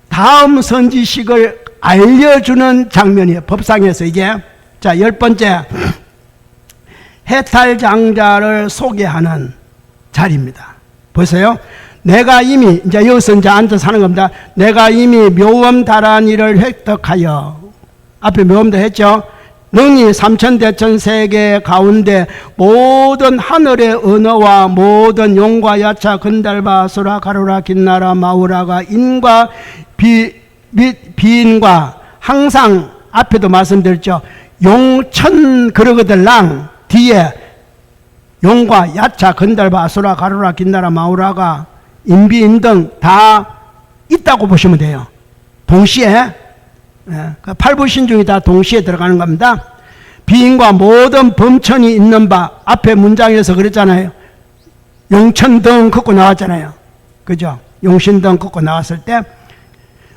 다음 선지식을 알려주는 장면이에요. 법상에서 이게. 자, 10번째. 해탈 장자를 소개하는 자리입니다. 보세요. 내가 이미 이제 여기서 이제 앉아서 하는 겁니다. 내가 이미 묘엄다란이를 획득하여, 앞에 묘엄도 했죠. 능히 삼천대천 세계 가운데 모든 하늘의 언어와 모든 용과 야차 근달바 수라 가루라 긴나라 마우라가 인과 비인과 항상 앞에도 말씀드렸죠. 용천 그러거들랑 뒤에 용과 야차 근달바 아수라 가루라 긴나라 마우라가 인비인 등 다 있다고 보시면 돼요. 동시에 팔부신중이 다 동시에 들어가는 겁니다. 비인과 모든 범천이 있는 바, 앞에 문장에서 그랬잖아요. 용천 등 긋고 나왔잖아요. 그죠? 용신 등 긋고 나왔을 때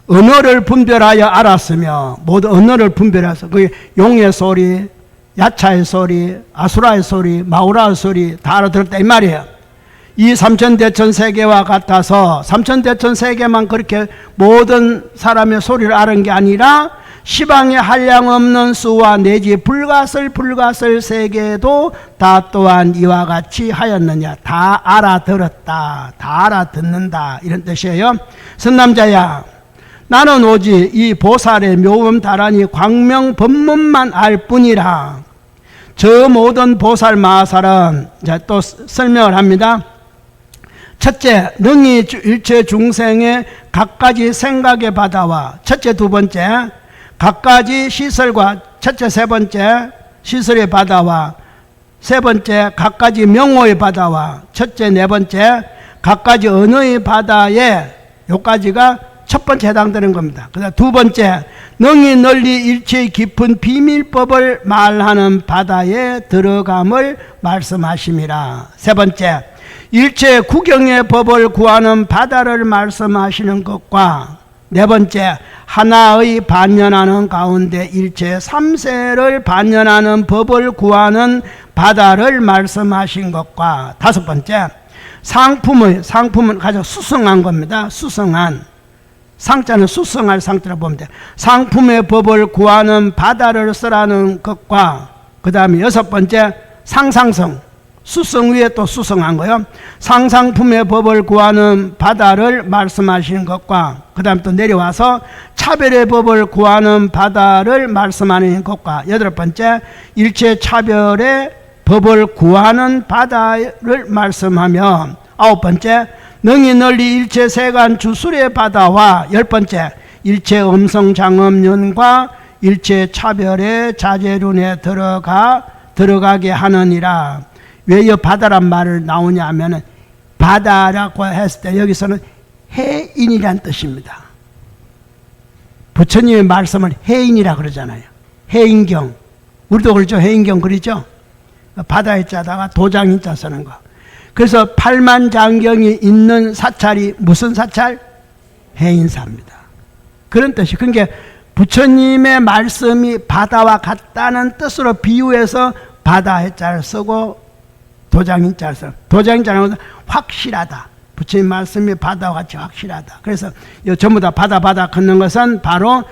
언어를 분별하여 알았으며, 모든 언어를 분별해서 그 용의 소리, 야차의 소리, 아수라의 소리, 마우라의 소리 다 알아들었다 이 말이에요. 이 삼천대천 세계와 같아서 삼천대천 세계만 그렇게 모든 사람의 소리를 아는 게 아니라 시방에 한량없는 수와 내지 불가설 세계도 다 또한 이와 같이 하였느냐. 다 알아들었다, 다 알아듣는다, 이런 뜻이에요. 선남자야, 나는 오직 이 보살의 묘엄다란이 광명 법문만 알 뿐이라. 저 모든 보살 마하살은 이제 또 설명을 합니다. 첫째, 능히 일체 중생의 각가지 생각의 바다와, 첫째 두 번째 각가지 시설과, 첫째 세 번째 시설의 바다와, 세 번째 각가지 명호의 바다와, 첫째 네 번째 각가지 언어의 바다에, 요까지가 첫 번째 해당되는 겁니다. 그다음 두 번째, 능히 널리 일체의 깊은 비밀법을 말하는 바다에 들어감을 말씀하심이라. 세 번째, 일체 구경의 법을 구하는 바다를 말씀하시는 것과, 네 번째, 하나의 반연하는 가운데 일체 삼세를 반연하는 법을 구하는 바다를 말씀하신 것과, 다섯 번째, 상품은 가장 수성한 겁니다. 수성한, 상자는 수성할 상자로 보면 돼요. 상품의 법을 구하는 바다를 쓰라는 것과, 그 다음에 여섯 번째, 상상성, 수성 위에 또 수성한 거요. 상상품의 법을 구하는 바다를 말씀하시는 것과, 그 다음 또 내려와서 차별의 법을 구하는 바다를 말씀하는 것과, 여덟 번째, 일체 차별의 법을 구하는 바다를 말씀하며, 아홉 번째, 능히 널리 일체 세간 주술의 바다와, 열 번째, 일체 음성장엄륜과 일체 차별의 자재륜에 들어가게 하느니라. 왜 이 바다란 말을 나오냐 하면은, 바다라고 했을 때 여기서는 해인이란 뜻입니다. 부처님의 말씀을 해인이라 그러잖아요. 해인경, 우리도 그렇죠. 해인경 그리죠. 바다에 짜다가 도장인자 쓰는 거. 그래서 팔만장경이 있는 사찰이 무슨 사찰? 해인사입니다. 그런 뜻이. 그러니까 부처님의 말씀이 바다와 같다는 뜻으로 비유해서 바다 해자를 쓰고 도장인자를 쓰고, 도장인자는 확실하다. 부처님 말씀이 바다와 같이 확실하다. 그래서 전부 다 바다 걷는 것은 바로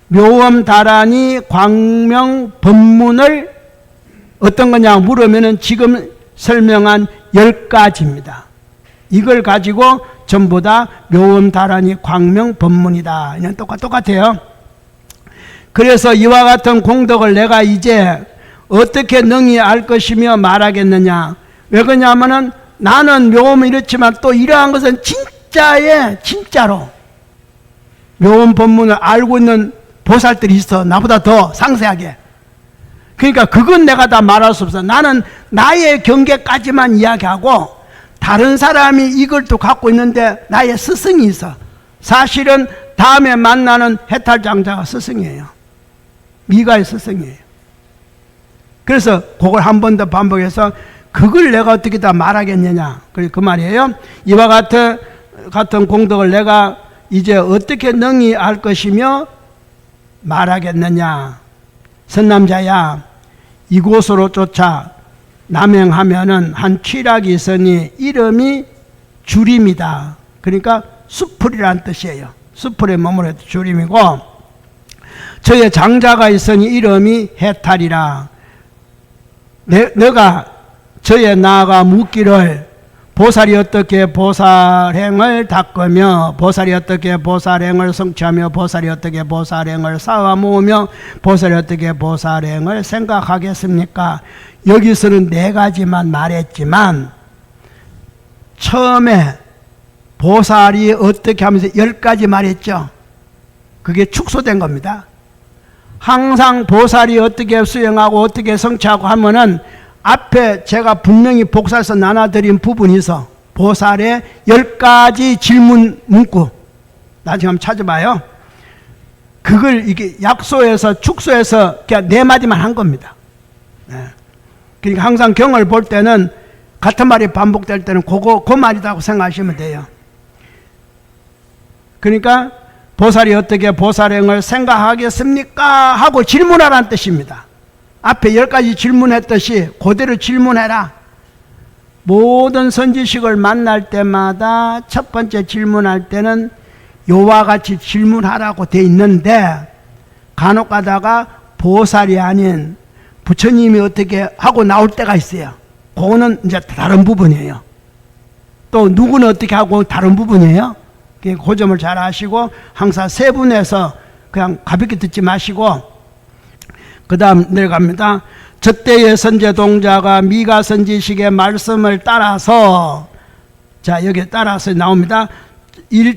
묘엄다란이 광명 법문을 어떤 거냐 물으면은 지금 설명한 10가지입니다. 이걸 가지고 전부 다 묘엄다란이 광명 법문이다. 이건 똑같아요. 그래서 이와 같은 공덕을 내가 이제 어떻게 능히 알 것이며 말하겠느냐. 왜 그러냐면은 나는 묘엄은 이렇지만 또 이러한 것은 진짜로 묘엄 법문을 알고 있는 보살들이 있어. 나보다 더 상세하게. 그러니까 그건 내가 다 말할 수 없어. 나는 나의 경계까지만 이야기하고, 다른 사람이 이걸 또 갖고 있는데 나의 스승이 있어. 사실은 다음에 만나는 해탈장자가 스승이에요. 미가의 스승이에요. 그래서 그걸 한 번 더 반복해서 그걸 내가 어떻게 다 말하겠느냐. 그 말이에요. 이와 같은 공덕을 내가 이제 어떻게 능히 알 것이며 말하겠느냐. 선남자야, 이곳으로 쫓아 남행하면은 한 취락이 있으니 이름이 주림이다. 그러니까 수풀이란 뜻이에요. 수풀에 머무르 주림이고, 저의 장자가 있으니 이름이 해탈이라. 너가 저에 나아가 묻기를 보살이 어떻게 보살행을 닦으며 보살이 어떻게 보살행을 성취하며 보살이 어떻게 보살행을 쌓아 모으며 보살이 어떻게 보살행을 생각하겠습니까? 여기서는 4가지만 말했지만 처음에 보살이 어떻게 하면서 10가지 말했죠. 그게 축소된 겁니다. 항상 보살이 어떻게 수행하고 어떻게 성취하고 하면은 앞에 제가 분명히 복사해서 나눠드린 부분이 있어. 보살의 10가지 질문 문구. 나중에 한번 찾아봐요. 그걸 이게 약소해서 축소해서 그냥 4마디만 한 겁니다. 네. 그러니까 항상 경을 볼 때는 같은 말이 반복될 때는 그 말이라고 생각하시면 돼요. 그러니까 보살이 어떻게 보살행을 생각하겠습니까? 하고 질문하라는 뜻입니다. 앞에 10가지 질문했듯이 그대로 질문해라. 모든 선지식을 만날 때마다 첫 번째 질문할 때는 요와 같이 질문하라고 돼 있는데 간혹 가다가 보살이 아닌 부처님이 어떻게 하고 나올 때가 있어요. 그거는 이제 다른 부분이에요. 또 누구는 어떻게 하고 다른 부분이에요. 그 점을 잘 아시고 항상 세분해서 그냥 가볍게 듣지 마시고 그 다음 내려갑니다. 저때의 선제동자가 미가선지식의 말씀을 따라서 자 여기 따라서 나옵니다.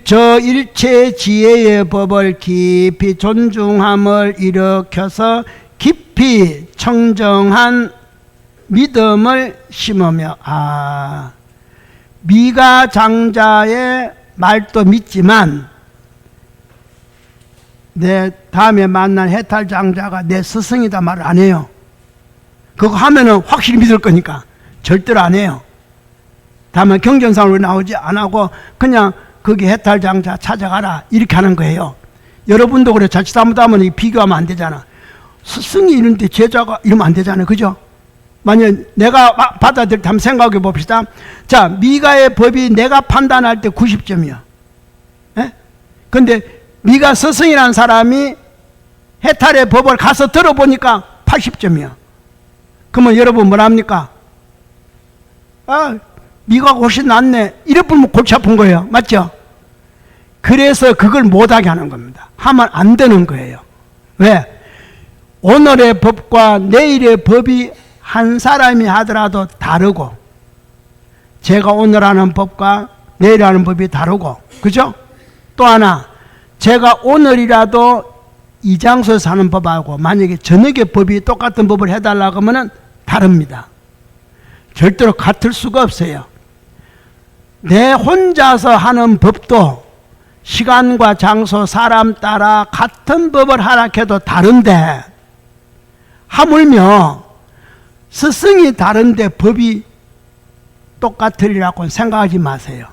저 일체 지혜의 법을 깊이 존중함을 일으켜서 깊이 청정한 믿음을 심으며 미가장자의 말도 믿지만 내 다음에 만난 해탈장자가 내 스승이다 말을 안 해요. 그거 하면은 확실히 믿을 거니까 절대로 안 해요. 다만 경전상으로 나오지 안 하고 그냥 거기 해탈장자 찾아가라 이렇게 하는 거예요. 여러분도 그래. 자칫 잘못하면 비교하면 안 되잖아. 스승이 이런데 제자가 이러면 안 되잖아요. 그죠? 만약 내가 받아들일 때 한번 생각해 봅시다. 자, 미가의 법이 내가 판단할 때 90점이야. 예? 근데 미가 스승이라는 사람이 해탈의 법을 가서 들어보니까 80점이야. 그러면 여러분 뭐라 합니까? 미가가 훨씬 낫네. 이래 보면 골치 아픈 거예요. 맞죠? 그래서 그걸 못하게 하는 겁니다. 하면 안 되는 거예요. 왜? 오늘의 법과 내일의 법이 한 사람이 하더라도 다르고 제가 오늘 하는 법과 내일 하는 법이 다르고 그죠? 또 하나 제가 오늘이라도 이 장소에서 하는 법하고 만약에 저녁에 법이 똑같은 법을 해달라고 하면 다릅니다. 절대로 같을 수가 없어요. 내 혼자서 하는 법도 시간과 장소, 사람 따라 같은 법을 하락해도 다른데 하물며 스승이 다른데 법이 똑같으리라고 생각하지 마세요.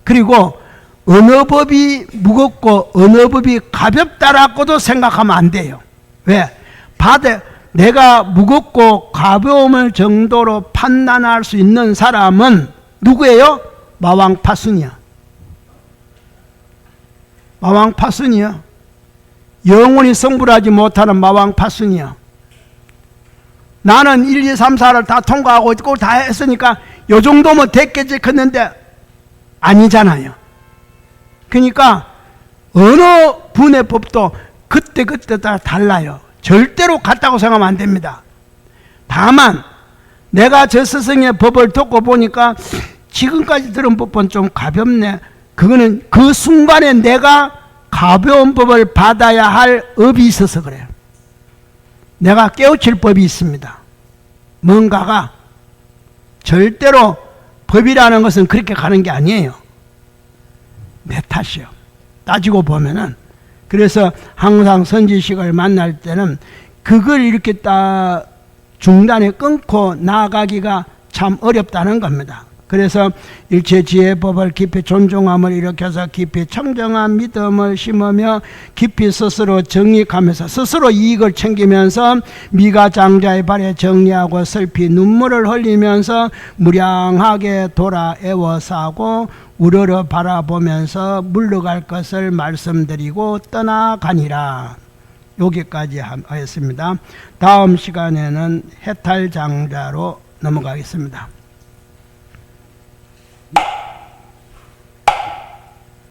그리고 어느 법이 무겁고 어느 법이 가볍다라고도 생각하면 안 돼요. 왜? 내가 무겁고 가벼움을 정도로 판단할 수 있는 사람은 누구예요? 마왕파순이야. 마왕파순이야. 영원히 성불하지 못하는 마왕파순이야. 나는 1, 2, 3, 4를 다 통과하고 있고 다 했으니까 요 정도면 됐겠지 했는데 아니잖아요. 그러니까 어느 분의 법도 그때그때 따라 달라요. 절대로 같다고 생각하면 안 됩니다. 다만 내가 저 스승의 법을 듣고 보니까 지금까지 들은 법은 좀 가볍네. 그거는 그 순간에 내가 가벼운 법을 받아야 할 업이 있어서 그래요. 내가 깨우칠 법이 있습니다. 뭔가가 절대로 법이라는 것은 그렇게 가는 게 아니에요. 내 탓이요. 따지고 보면은. 그래서 항상 선지식을 만날 때는 그걸 이렇게 딱 중단에 끊고 나아가기가 참 어렵다는 겁니다. 그래서 일체 지혜의 법을 깊이 존중함을 일으켜서 깊이 청정한 믿음을 심으며 깊이 스스로 정익하면서 스스로 이익을 챙기면서 미가 장자의 발에 정리하고 슬피 눈물을 흘리면서 무량하게 돌아 애워싸고 우러러 바라보면서 물러갈 것을 말씀드리고 떠나가니라. 여기까지 하였습니다. 다음 시간에는 해탈장자로 넘어가겠습니다.